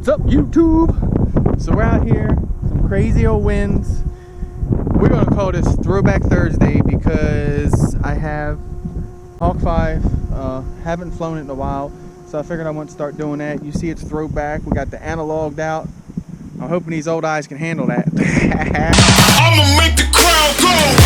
What's up, YouTube? So we're out here, some crazy old winds. We're gonna call this Throwback Thursday because I have Hawk 5, haven't flown it in a while, so I figured I want to start doing that. You see it's throwback, we got the analogged out. I'm hoping these old eyes can handle that. I'ma make the crowd go.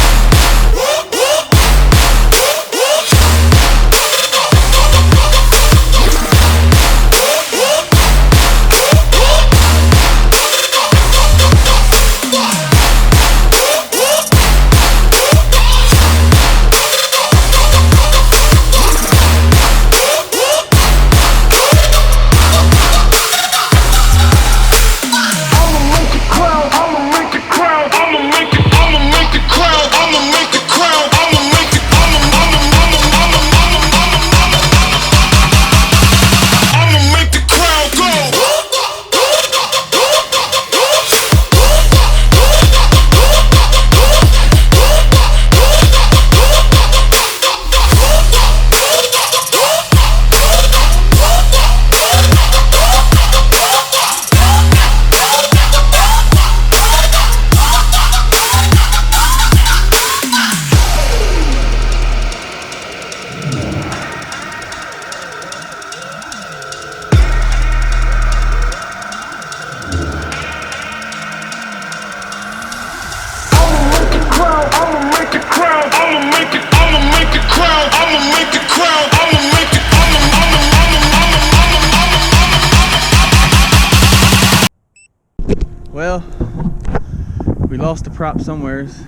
Well, we lost the prop somewheres.